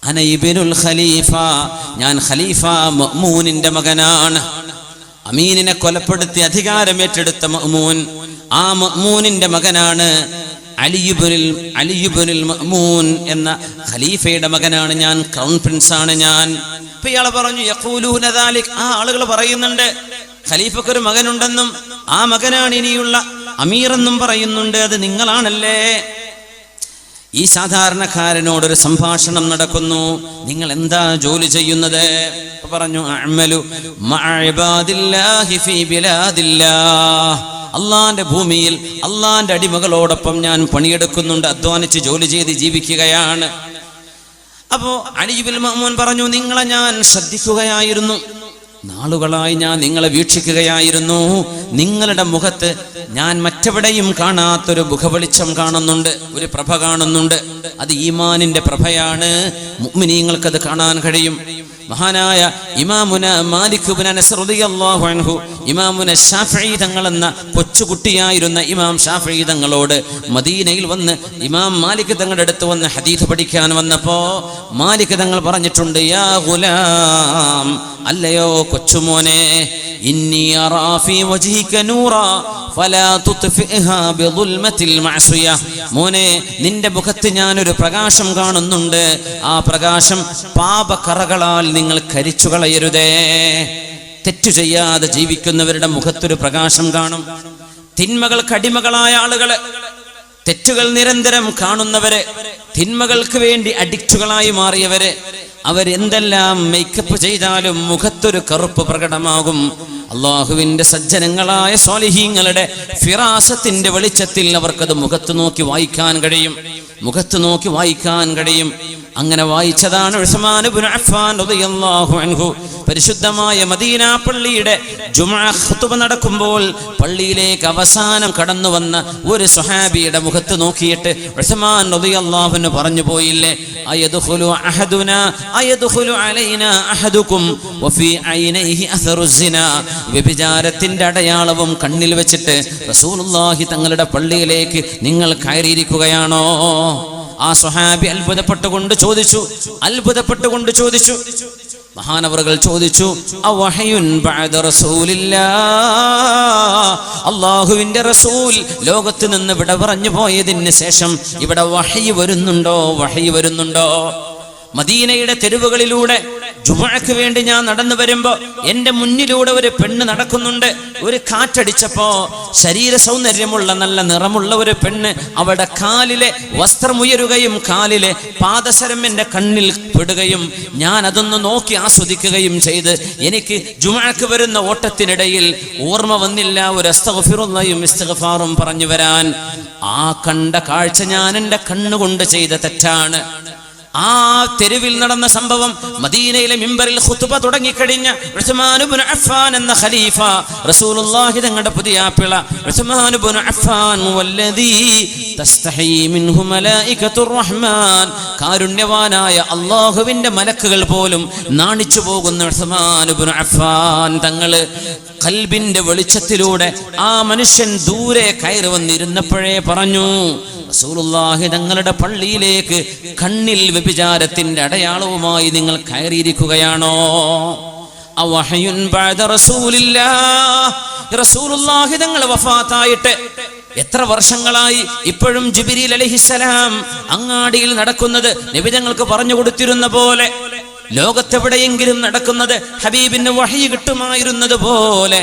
അന ഇബ്നുൽ ഖലീഫ, ഞാൻ ഖലീഫ മഅ്മൂനിന്റെ മകനാണ്. അമീനിനെ കൊലപ്പെടുത്തി അധികാരമേറ്റെടുത്ത മഅ്മൂൻ, ആ മഅ്മൂനിന്റെ മകനാണ് അലി ഇബ്നുൽ മഅ്മൂൻ എന്ന ഖലീഫയുടെ മകനാണ് ഞാൻ, ക്രൗൺ പ്രിൻസ് ആണ് ഞാൻ. ഇപ്പൊ ഇയാളെ പറഞ്ഞു, യഖൂലൂന ദാലിക്, ആ ആളുകൾ പറയുന്നുണ്ട് ഖലീഫക്കൊരു മകനുണ്ടെന്നും ആ മകനാണ് ഇനിയുള്ള അമീർ എന്നും പറയുന്നുണ്ട്, അത് നിങ്ങളാണല്ലേ? ഈ സാധാരണക്കാരനോടൊരു സംഭാഷണം നടക്കുന്നു. നിങ്ങൾ എന്താ ജോലി ചെയ്യുന്നത്? പറഞ്ഞു, അഅ്മലു മഅ ഇബാദില്ലാഹി ഫീ ബിലാദില്ലാഹ്, അള്ളാന്റെ ഭൂമിയിൽ അള്ളാന്റെ അടിമകളോടൊപ്പം ഞാൻ പണിയെടുക്കുന്നുണ്ട്, അധ്വാനിച്ച് ജോലി ചെയ്ത് ജീവിക്കുകയാണ്. അപ്പോ അലി ഇബ്നുൽ മഅ്മൂൻ പറഞ്ഞു, നിങ്ങളെ ഞാൻ ശ്രദ്ധിക്കുകയായിരുന്നു, നാളുകളായി ഞാൻ നിങ്ങളെ വീക്ഷിക്കുകയായിരുന്നു. നിങ്ങളുടെ മുഖത്ത് ഞാൻ മറ്റെവിടെയും കാണാത്തൊരു മുഖവെളിച്ചം കാണുന്നുണ്ട്, ഒരു പ്രഭ കാണുന്നുണ്ട്. അത് ഈമാനിന്റെ പ്രഭയാണ്. മുഅ്മിനീങ്ങൾക്കത് കാണാൻ കഴിയും. മഹാനായ ഇമാമുന മാലിക് ഇബ്നു അനസ് റളിയല്ലാഹു അൻഹു, ഇമാമുന ശാഫിഈ തങ്ങൾ എന്ന കൊച്ചുകുട്ടിയായിരുന്ന ഇമാം ശാഫിഈ തങ്ങളോട് മദീനയിൽ വന്ന് ഇമാം മാലിക് തങ്ങളുടെ അടുത്ത് വന്ന് ഹദീസ് പഠിക്കാൻ വന്നപ്പോ മാലിക് തങ്ങൾ പറഞ്ഞിട്ടുണ്ട്, യാ ഗുലാം, അല്ലയോ കൊച്ചുമോനെ, ഇന്നി അറാ ഫീ വജ്ഹിക നൂറാ ഫലാ തുത്ഫിഹാ ബിദുൽമത്തിൽ മഅസിയ, മോനെ നിന്റെ മുഖത്ത് ഞാനൊരു പ്രകാശം കാണുന്നുണ്ട്, ആ പ്രകാശം പാപകറകളാൽ നിങ്ങൾ കരിച്ചു കളയരുതേ. തെറ്റു ചെയ്യാതെ ജീവിക്കുന്നവരുടെ മുഖത്തൊരു പ്രകാശം കാണും. തിന്മകൾക്ക് അടിമകളായ ആളുകള്, തെറ്റുകൾ നിരന്തരം കാണുന്നവര്, തിന്മകൾക്ക് വേണ്ടി അഡിക്റ്റുകളായി മാറിയവര്, അവരെന്തെല്ലാം മേക്കപ്പ് ചെയ്താലും മുഖത്തൊരു കറുപ്പ് പ്രകടമാകും. അള്ളാഹുവിന്റെ സജ്ജനങ്ങളായ സ്വാലിഹീങ്ങളുടെ ഫിറാസത്തിന്റെ വെളിച്ചത്തിൽ അവർക്കത് മുഖത്ത് നോക്കി വായിക്കാൻ കഴിയും. അങ്ങനെ വായിച്ചതാണ് ഉസ്മാൻ ഇബ്നു അഫ്ഫാൻ റളിയല്ലാഹു അൻഹു. പരിശുദ്ധമായ മദീന പള്ളിയുടെ ജുമുഅ ഖുതുബ നടക്കുമ്പോൾ പള്ളിയിലേക്ക് അവസാനം കടന്നു വന്ന ഒരു സ്വഹാബിയുടെ മുഖത്ത് നോക്കിയിട്ട് ഉസ്മാൻ റളിയല്ലാഹു അൻഹു പറഞ്ഞു പോയില്ലേ, അയദ്ഖുലു അഹദുനാ അയദ്ഖുലു അലൈനാ അഹദുകും വഫീ ഐനൈഹി അസറു സിനാ. വ്യഭിചാരത്തിന്റെ അടയാളവും കണ്ണിൽ വെച്ചിട്ട് റസൂലുള്ളാഹി തങ്ങളുടെ പള്ളിയിലേക്ക് നിങ്ങൾ കയറിയിരിക്കുകയാണോ? ആ സ്വഹാബി അത്ഭുതപ്പെട്ടുകൊണ്ട് ചോദിച്ചു. മഹാനവറുകൾ ചോദിച്ചു, അവഹയുൻ ബഅദ റസൂലില്ലാഹ്, അല്ലാഹുവിന്റെ റസൂൽ ലോകത്ത് നിന്ന് വിട പറഞ്ഞു പോയതിന് ശേഷം ഇവിടെ വഹയി വരുന്നുണ്ടോ? മദീനയുടെ തെരുവുകളിലൂടെ ജുമുഅക്ക് വേണ്ടി ഞാൻ നടന്നു വരുമ്പോ എന്റെ മുന്നിലൂടെ ഒരു പെണ്ണ് നടക്കുന്നുണ്ട്. ഒരു കാറ്റടിച്ചപ്പോ ശരീര സൗന്ദര്യമുള്ള നല്ല നിറമുള്ള ഒരു പെണ്ണ്, അവളുടെ കാലിലെ വസ്ത്രമുയരുകയും കാലിലെ പാദസരം എന്റെ കണ്ണിൽ പെടുകയും ഞാൻ അതൊന്ന് നോക്കി ആസ്വദിക്കുകയും ചെയ്ത് എനിക്ക് ജുമുഅക്ക് വരുന്ന ഓട്ടത്തിനിടയിൽ ഓർമ്മ വന്നില്ല ഒരു അസ്തഗ്ഫിറുല്ലാഹും ഇസ്തിഗ്ഫാറും പറഞ്ഞു വരാൻ. ആ കണ്ട കാഴ്ച ഞാൻ എന്റെ കണ്ണുകൊണ്ട് ചെയ്ത തെറ്റാണ്. ആ തെരുവിൽ നടന്ന സംഭവം മദീനയിലെ മിമ്പറിൽ ഖുതുബ തുടങ്ങിക്കഴിഞ്ഞ ഉസ്മാൻ ഇബ്നു അഫ്ഫാൻ എന്ന ഖലീഫ റസൂലുള്ളാഹി തങ്ങളുടെ പുതിയാപ്പിള ഉസ്മാൻ ഇബ്നു അഫ്ഫാൻ വല്ലദീ തസ്തഹി മിൻഹു മലായികത്തുർ റഹ്മാൻ, കാരുണ്യവാനായ അല്ലാഹുവിന്റെ മലക്കുകൾ പോലും നാണിച്ചു പോകുന്ന ഉസ്മാൻ ഇബ്നു അഫ്ഫാൻ തങ്ങള് ഖൽബിന്റെ വെളിച്ചത്തിലൂടെ ആ മനുഷ്യൻ ദൂരെ കയറി വന്നിരുന്നപ്പോഴേ പറഞ്ഞു, റസൂലുള്ളാഹി തങ്ങളുടെ പള്ളിയിലേക്ക് കണ്ണിൽ വ്യഭിചാരത്തിന്റെ അടയാളവുമായി നിങ്ങൾ കയറിയിരിക്കുകയാണോ? അവഹയുൻ ബഅദ റസൂലില്ലാഹ്, റസൂലുള്ളാഹി തങ്ങൾ വഫാത്തായിട്ട് എത്ര വർഷങ്ങളായി? ഇപ്പോഴും ജിബ്രീൽ അലൈഹിസ്സലാം അങ്ങാടിയിൽ നടക്കുന്നത് നബി തങ്ങൾക്ക് പറഞ്ഞു കൊടുത്തിരുന്ന പോലെ, ലോകത്തെവിടെയെങ്കിലും നടക്കുന്നത് ഹബീബിന് വഹയി കിട്ടുമായിരുന്നത് പോലെ,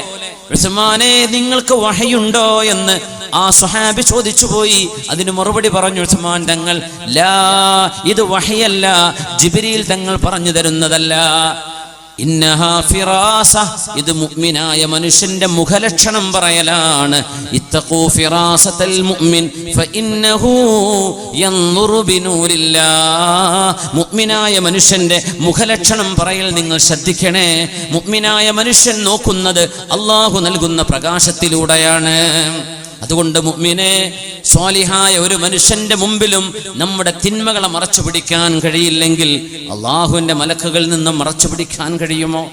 ഉസ്മാനെ നിങ്ങൾക്ക് വഹയുണ്ടോ എന്ന് ആ സ്വഹാബി ചോദിച്ചു പോയി. അതിന് മറുപടി പറഞ്ഞു ഉസ്മാൻ തങ്ങൾ, ലാ, ഇത് വഹയല്ല, ജിബ്രീൽ തങ്ങൾ പറഞ്ഞു തരുന്നതല്ല. ഇന്നഹാ ഫിറാസ, ഇത് മുഅ്മിനായ മനുഷ്യന്റെ മുഖലക്ഷണം പറയലാണ്. ഇത്തഖൂ ഫിറാസത്തൽ മുഅ്മിൻ ഫഇന്നഹു യൻദുറു ബിനൂരില്ലാഹ്. മുഅ്മിനായ മനുഷ്യന്റെ മുഖലക്ഷണം പറയൽ നിങ്ങൾ ശ്രദ്ധിക്കണേ. മുഅ്മിനായ മനുഷ്യൻ നോക്കുന്നത് അല്ലാഹു നൽകുന്ന പ്രകാശത്തിലൂടെയാണ്. അതുകൊണ്ട് മുഅ്മിനെ, സ്വാലിഹായ ഒരു മനുഷ്യന്റെ മുമ്പിലും നമ്മുടെ തിന്മകളെ മറച്ചു പിടിക്കാൻ കഴിയില്ലെങ്കിൽ അല്ലാഹുവിന്റെ മലക്കുകളിൽ നിന്ന് മറച്ചു പിടിക്കാൻ കഴിയുമോ?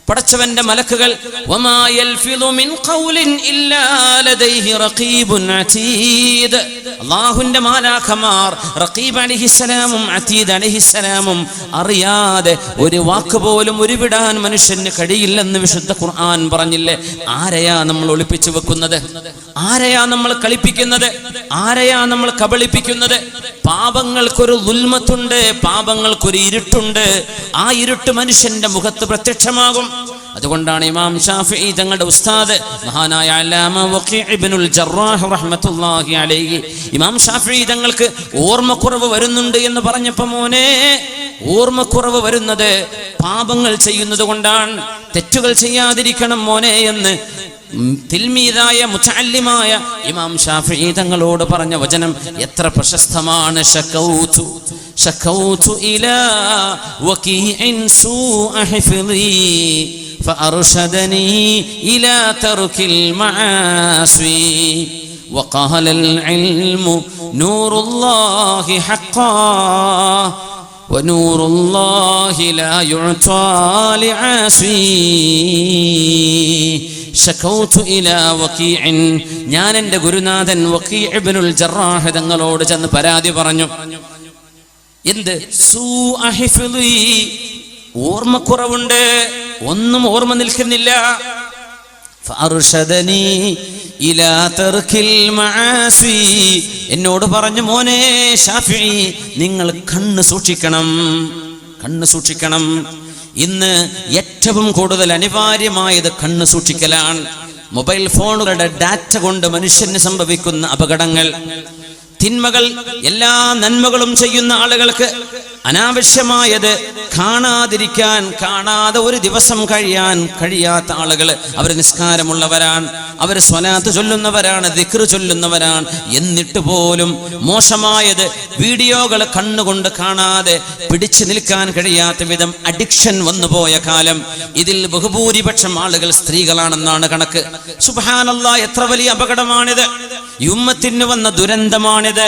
പടച്ചവന്റെ മലക്കുകൾ വമാ യൽഫിദു മിൻ ഖൗലിൻ ഇല്ലാ ലദൈഹി റഖീബുൻ അതീദ്. അല്ലാഹുവിന്റെ മാലാഖമാർ റഖീബ് അലൈഹിസ്സലാമും അതീദ് അലൈഹിസ്സലാമും അറിയാതെ ഒരു വാക്ക് പോലും ഉരുവിടാൻ മനുഷ്യന് കഴിയില്ലെന്ന് വിശുദ്ധ ഖുർആൻ പറഞ്ഞില്ലേ? ആരെയാ നമ്മൾ ഒളിപ്പിച്ചു വെക്കുന്നത്? ആരെയാ നമ്മൾ കളിപ്പിക്കുന്നത്? ആരെയാ നമ്മൾ കബളിപ്പിക്കുന്നത്? പാപങ്ങൾക്കൊരു ദുൽമത്തുണ്ട്, പാപങ്ങൾക്കൊരു ഇരുട്ടുണ്ട്. ആ ഇരുട്ട് മനുഷ്യന്റെ മുഖത്ത് പ്രത്യക്ഷമാകും. അതുകൊണ്ടാണ് ഇമാം ഷാഫിഈ തങ്ങളുടെ ഉസ്താദ് മഹാനായ അല്ലാമ വഖീ ഇബ്നുൽ ജറാഹ് റഹ്മത്തുള്ളാഹി അലൈഹി, ഇമാം ഷാഫിഈ തങ്ങൾക്ക് ഓർമ്മക്കുറവ് വരുന്നുണ്ട് എന്ന് പറഞ്ഞപ്പോൾ, മോനെ, ഓർമ്മക്കുറവ് വരുന്നത് പാപങ്ങൾ ചെയ്യുന്നത് കൊണ്ടാണ്, തെറ്റുകൾ ചെയ്യാതിരിക്കണം മോനെ എന്ന് തിൽമീദായ മുതഅല്ലിമായ ഇമാം ഷാഫിഈ തങ്ങളോട് പറഞ്ഞ വചനം എത്ര പ്രശസ്തമാണ്. ശകൗതു ഇലാ വകീഇൻ സൂഅ ഹിഫ്ളി ഫഅർശദനി ഇലാ തർകിൽ മആസി വഖാല അൽ ഇൽമു നൂറുല്ലാഹി ഹഖ്ഖാ വനൂറുല്ലാഹി ലാ യുഅതാ ലിആസി. ശകൗതു ഇലാ വകീഇൻ, ഞാൻ എൻ്റെ ഗുരുനാഥൻ വഖീ ഇബ്നുൽ ജറാഹ് തങ്ങളോട് ചെന്ന് പരാതി പറഞ്ഞു. എന്ത്? സൂഅ ഹിഫ്ളി, ഓർമ്മക്കുറവുണ്ട്, ഒന്നും ഓർമ്മ നിൽക്കുന്നില്ല. ഫഅർശദനി ഇലാ തർകിൽ മആസി, എന്നോട് പറഞ്ഞു, മോനെ ഷാഫിഈ, നിങ്ങൾ കണ്ണ് സൂക്ഷിക്കണം. ഇന്ന് ഏറ്റവും കൂടുതൽ അനിവാര്യമായത് കണ്ണ് സൂക്ഷിക്കലാണ്. മൊബൈൽ ഫോണുകളുടെ ഡാറ്റ കൊണ്ട് മനുഷ്യന് സംഭവിക്കുന്ന അപകടങ്ങൾ, തിന്മകൾ. എല്ലാ നന്മകളും ചെയ്യുന്ന ആളുകൾക്ക് അനാവശ്യമായത് കാണാതെ ഒരു ദിവസം കഴിയാത്ത ആളുകൾ, അവർ നിസ്കാരമുള്ളവരാണ്, അവർ സ്വലാത്ത് ചൊല്ലുന്നവരാണ്, ദിക്ർ ചൊല്ലുന്നവരാണ്. എന്നിട്ട് പോലും മോശമായത് വീഡിയോകൾ കണ്ണുകൊണ്ട് കാണാതെ പിടിച്ചു നിൽക്കാൻ കഴിയാത്ത വിധം അഡിക്ഷൻ വന്നുപോയ കാലം. ഇതിൽ ബഹുഭൂരിപക്ഷം ആളുകൾ സ്ത്രീകളാണെന്നാണ് കണക്ക്. സുബ്ഹാനല്ലാഹ്, എത്ര വലിയ അപകടമാണിത്! ഈ ഉമ്മത്തിന് വന്ന ദുരന്തമാണിത്.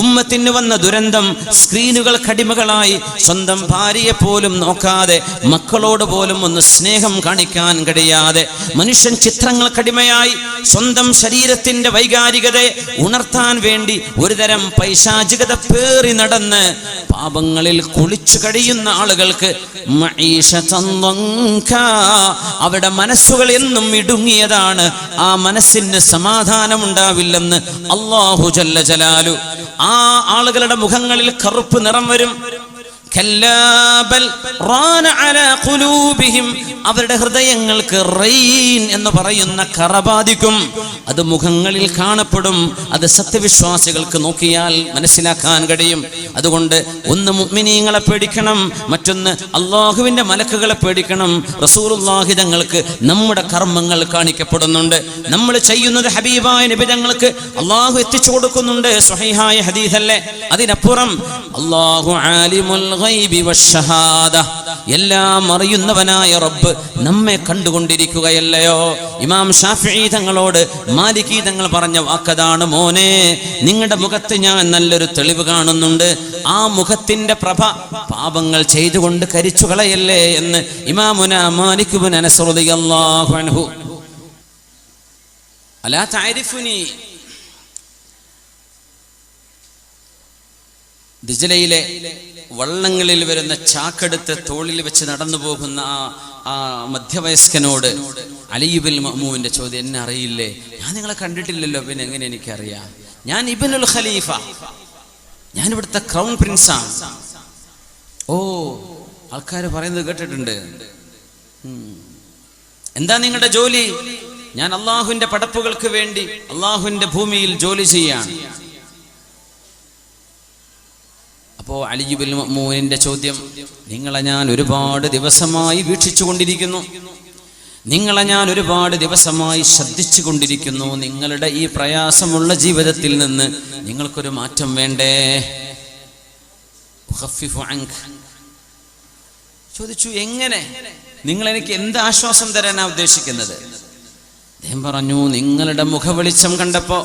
ഉമ്മത്തിന് വന്ന ദുരന്തം. സ്ക്രീനുകൾ കടിമകളായി, സ്വന്തം ഭാര്യയെ പോലും നോക്കാതെ, മക്കളോട് പോലും ഒന്ന് സ്നേഹം കാണിക്കാൻ കഴിയാതെ, മനുഷ്യൻ ചിത്രങ്ങൾ കടിമയായി സ്വന്തം ശരീരത്തിന്റെ വൈകാരികതയെ ഉണർത്താൻ വേണ്ടി ഒരുതരം പൈശാചികത പേറി നടന്ന് പാപങ്ങളിൽ കുളിച്ചു കഴിയുന്ന ആളുകൾക്ക് അവരുടെ മനസ്സുകൾ എന്നും ഇടുങ്ങിയതാണ്. ആ മനസ്സിന് സമാധാനമുണ്ടാവില്ലെന്ന് അല്ലാഹു ജല്ല ജലാലു. ആ ആളുകളുടെ മുഖങ്ങളിൽ കറുപ്പ് നിറം വരും. അവരുടെ ഹൃദയങ്ങൾക്ക് റൈൻ എന്ന് പറയുന്ന കറ ബാധിക്കും. അത് മുഖങ്ങളിൽ കാണപ്പെടും. അത് സത്യവിശ്വാസികൾക്ക് നോക്കിയാൽ മനസ്സിലാക്കാൻ കഴിയും. അതുകൊണ്ട് ഒന്ന് മുഅ്മിനീങ്ങളെ പേടിക്കണം, മറ്റൊന്ന് അള്ളാഹുവിന്റെ മലക്കുകളെ പേടിക്കണം. റസൂലുള്ളാഹി തങ്ങൾക്ക് നമ്മുടെ കർമ്മങ്ങൾ കാണിക്കപ്പെടുന്നുണ്ട്. നമ്മൾ ചെയ്യുന്നത് ഹബീബായ നബി തങ്ങൾക്ക് അള്ളാഹു എത്തിച്ചു കൊടുക്കുന്നുണ്ട്. സ്വഹീഹായ ഹദീസല്ലേ. അതിനപ്പുറം അല്ലാഹു ആലിമുൽ ഗൈബി വശഹാദ, എല്ലാം അറിയുന്നവനായ റബ്ബ് നമ്മെ കണ്ടുകൊണ്ടിരിക്കുകയല്ലയോ? ഇമാം ശാഫിഈ തങ്ങളോട് മാലികി തങ്ങൾ പറഞ്ഞ വാക്കതാണ്, മോനെ, നിങ്ങളുടെ മുഖത്ത് ഞാൻ നല്ലൊരു തെളിവ് കാണുന്നുണ്ട്. ആ മുഖത്തിന്റെ പ്രഭ പാപങ്ങൾ ചെയ്തുകൊണ്ട് കരിച്ചു കളയല്ലേ എന്ന് ഇമാമുന മാലിക് ഇബ്നു അനസ് റളിയല്ലാഹു അൻഹു. അലാ തഅരിഫുനി, ദിജ്ലയിലെ വള്ളങ്ങളിൽ വരുന്ന ചാക്കെടുത്ത് തോളിൽ വെച്ച് നടന്നു പോകുന്ന ആ മധ്യവയസ്കനോട് അലി ഇബ്നുൽ മഅ്മൂന്റെ ചോദ്യം, എന്നെ അറിയില്ലേ? ഞാൻ നിങ്ങളെ കണ്ടിട്ടില്ലല്ലോ, പിന്നെ എങ്ങനെ എനിക്കറിയാം? ഞാൻ ഇബ്നുൽ ഖലീഫ, ഞാൻ ഇവിടുത്തെ ക്രൗൺ പ്രിൻസാണ്. ഓ, ആൾക്കാർ പറയുന്നത് കേട്ടിട്ടുണ്ട്. എന്താ നിങ്ങളുടെ ജോലി? ഞാൻ അള്ളാഹുവിന്റെ പടപ്പുകൾക്ക് വേണ്ടി അള്ളാഹുവിന്റെ ഭൂമിയിൽ ജോലി ചെയ്യാണ്. അപ്പോ അലി ഇബ്നുൽ മഅ്മൂനിന്റെ ചോദ്യം, നിങ്ങളെ ഞാൻ ഒരുപാട് ദിവസമായി വീക്ഷിച്ചു കൊണ്ടിരിക്കുന്നു, നിങ്ങളെ ഞാൻ ഒരുപാട് ദിവസമായി ശ്രദ്ധിച്ചു കൊണ്ടിരിക്കുന്നു. നിങ്ങളുടെ ഈ പ്രയാസമുള്ള ജീവിതത്തിൽ നിന്ന് നിങ്ങൾക്കൊരു മാറ്റം വേണ്ടേ? ചോദിച്ചു, എങ്ങനെ? നിങ്ങൾ എനിക്ക് എന്ത് ആശ്വാസം തരാനാ ഉദ്ദേശിക്കുന്നത്? അദ്ദേഹം പറഞ്ഞു, നിങ്ങളുടെ മുഖവെളിച്ചം കണ്ടപ്പോ,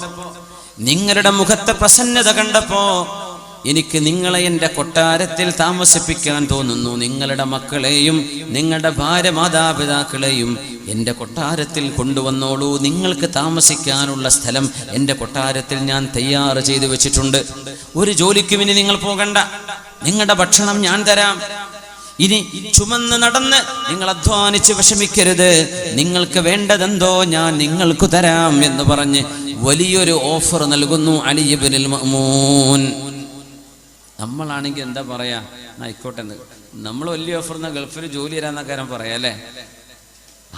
നിങ്ങളുടെ മുഖത്തെ പ്രസന്നത കണ്ടപ്പോ എനിക്ക് നിങ്ങളെ എൻ്റെ കൊട്ടാരത്തിൽ താമസിപ്പിക്കാൻ തോന്നുന്നു. നിങ്ങളുടെ മക്കളെയും നിങ്ങളുടെ ഭാര്യ മാതാപിതാക്കളെയും എൻ്റെ കൊട്ടാരത്തിൽ കൊണ്ടുവന്നോളൂ. നിങ്ങൾക്ക് താമസിക്കാനുള്ള സ്ഥലം എൻ്റെ കൊട്ടാരത്തിൽ ഞാൻ തയ്യാർ ചെയ്തു വെച്ചിട്ടുണ്ട്. ഒരു ജോലിക്കും ഇനി നിങ്ങൾ പോകണ്ട, നിങ്ങളുടെ ഭക്ഷണം ഞാൻ തരാം. ഇനി ചുമന്ന് നടന്ന് നിങ്ങൾ അധ്വാനിച്ച് വിഷമിക്കരുത്, നിങ്ങൾക്ക് വേണ്ടതെന്തോ ഞാൻ നിങ്ങൾക്ക് തരാം എന്ന് പറഞ്ഞ് വലിയൊരു ഓഫർ നൽകുന്നു അലി ഇബ്നുൽ മഅ്മൂൻ. നമ്മളാണെങ്കിൽ എന്താ പറയാ, ആയിക്കോട്ടെ, നമ്മൾ വലിയ ഓഫർ എന്നാ ഗൾഫിൽ ജോലി തരാന്ന കാര്യം പറയാ അല്ലേ?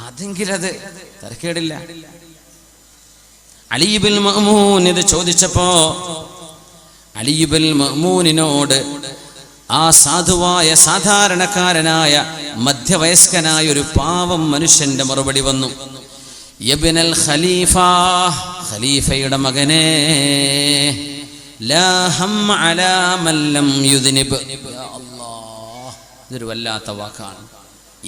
അതെങ്കിലും അത് തരക്കേടില്ല. അലി ഇബ്നുൽ മഅ്മൂൻ ഇത് ചോദിച്ചപ്പോ അലി ഇബ്നുൽ മഅ്മൂനിനോട് ആ സാധുവായ സാധാരണക്കാരനായ മധ്യവയസ്കനായ ഒരു പാവം മനുഷ്യന്റെ മറുപടി വന്നു, യബ്നൽ ഖലീഫ, ഖലീഫയുടെ മകനെ, ലാ ഹമ്മ അലാ മൻ ലം യുദ്നിബ്. യാ അല്ലാഹ്, ഇതൊരു വല്ലാത്ത വാക്കാണ്.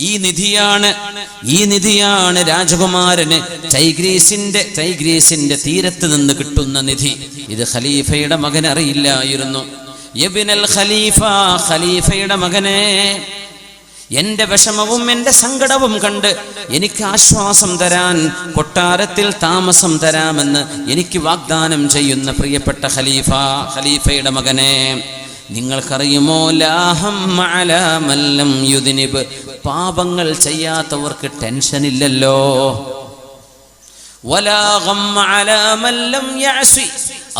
ഈ നിധിയാണ് രാജകുമാരന് ടൈഗ്രീസിന്റെ തീരത്ത് നിന്ന് കിട്ടുന്ന നിധി. ഇത് ഖലീഫയുടെ മകൻ അറിയില്ലായിരുന്നു. യബ്നൽ ഖലീഫ, ഖലീഫയുടെ മകനെ, എന്റെ വിഷമവും എന്റെ സങ്കടവും കണ്ട് എനിക്ക് ആശ്വാസം തരാൻ കൊട്ടാരത്തിൽ താമസം തരാമെന്ന് എനിക്ക് വാഗ്ദാനം ചെയ്യുന്ന പ്രിയപ്പെട്ട ഖലീഫ, ഖലീഫയുടെ മകനെ, നിങ്ങൾക്കറിയുമോ, ലാ ഹമ്മ അലാ മൻ ലം യുദ്നിബ്, പാപങ്ങൾ ചെയ്യാത്തവർക്ക് ടെൻഷൻ ഇല്ലല്ലോ. വലാ ഗമ്മ അലാ മൻ ലം യഅസി,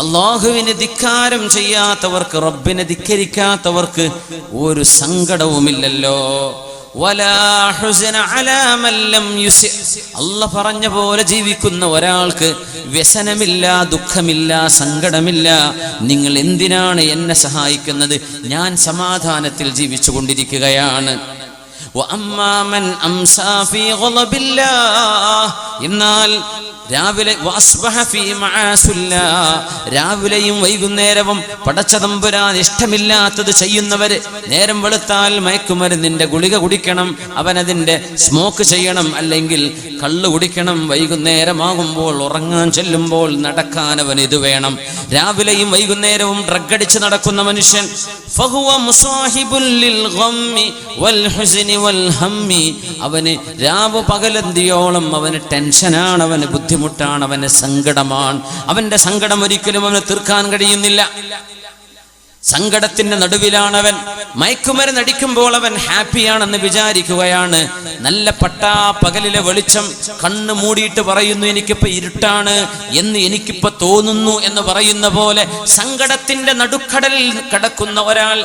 അല്ലാഹുവിനെ ധിക്കാരം ചെയ്യാത്തവർക്ക്, റബ്ബിനെ ധിക്കരിക്കാത്തവർക്ക് ഒരു സങ്കടവുമില്ലല്ലോ. വലാ ഹുസ്ന അലാ മൻ ലം യുസി. അല്ലാഹ് പറഞ്ഞ പോലെ ജീവിക്കുന്ന ഒരാൾക്ക് വ്യസനമില്ല, ദുഃഖമില്ല, സങ്കടമില്ല. നിങ്ങൾ എന്തിനാണ് എന്നെ സഹായിക്കുന്നത്? ഞാൻ സമാധാനത്തിൽ ജീവിച്ചു കൊണ്ടിരിക്കുകയാണ്. എന്നാൽ രാവിലെ രാവിലെയും വൈകുന്നേരവും പടച്ച തമ്പുരാൻ ഇഷ്ടമില്ലാത്തത് ചെയ്യുന്നവര്, നേരം വെളുത്താൽ മയക്കുമരുന്നിന്റെ ഗുളിക കുടിക്കണം, അവനതിന്റെ സ്മോക്ക് ചെയ്യണം, അല്ലെങ്കിൽ കള്ള് കുടിക്കണം, വൈകുന്നേരമാകുമ്പോൾ ഉറങ്ങാൻ ചെല്ലുമ്പോൾ നടക്കാൻ അവൻ ഇത് വേണം. രാവിലെയും വൈകുന്നേരവും ഡ്രഗ് അടിച്ച് നടക്കുന്ന മനുഷ്യൻ അവന് രാവ് പകലന്തിയോളം അവന് ടെൻഷനാണ്, അവന് ബുദ്ധിമുട്ടാണ്, അവന് സങ്കടമാണ്. അവന്റെ സങ്കടം ഒരിക്കലും അവന് തീർക്കാൻ കഴിയുന്നില്ല. സങ്കടത്തിന്റെ നടുവിലാണവൻ. മയക്കുമരുന്ന് അടിക്കുമ്പോൾ അവൻ ഹാപ്പിയാണെന്ന് വിചാരിക്കുകയാണ്. നല്ല പകലിലെ വെളിച്ചം കണ്ണ് മൂടിയിട്ട് പറയുന്നു എനിക്കിപ്പോ ഇരുട്ടാണ് എന്ന് എനിക്കിപ്പോ തോന്നുന്നു എന്ന് പറയുന്ന പോലെ സങ്കടത്തിന്റെ നടുക്കടലിൽ കിടക്കുന്ന ഒരാൾ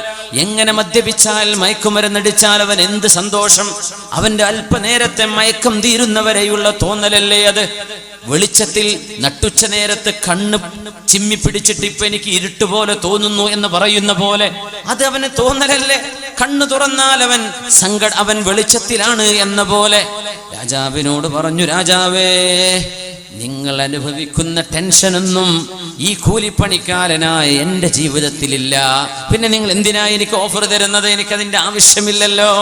എങ്ങനെ മദ്യപിച്ചാൽ, മയക്കുമരുന്നടിച്ചാൽ അവൻ എന്ത് സന്തോഷം! അവന്റെ അല്പനേരത്തെ മയക്കം തീരുന്നവരെയുള്ള തോന്നലല്ലേ അത്? വെളിച്ചത്തിൽ നട്ടുച്ച നേരത്ത് കണ്ണ് ചിമ്മി പിടിച്ചിട്ട് ഇപ്പൊ എനിക്ക് ഇരുട്ടുപോലെ തോന്നുന്നു എന്ന് പറയുന്ന പോലെ അത് അവന് തോന്നലല്ലേ? കണ്ണു തുറന്നാൽ അവൻ വെളിച്ചത്തിലാണ് എന്ന പോലെ. രാജാവിനോട് പറഞ്ഞു, രാജാവേ, നിങ്ങൾ അനുഭവിക്കുന്ന ടെൻഷനൊന്നും ഈ കൂലിപ്പണിക്കാരനായ എന്റെ ജീവിതത്തിലില്ല. പിന്നെ നിങ്ങൾ എന്തിനാ എനിക്ക് ഓഫർ തരുന്നത്? എനിക്കതിന്റെ ആവശ്യമില്ലല്ലോ.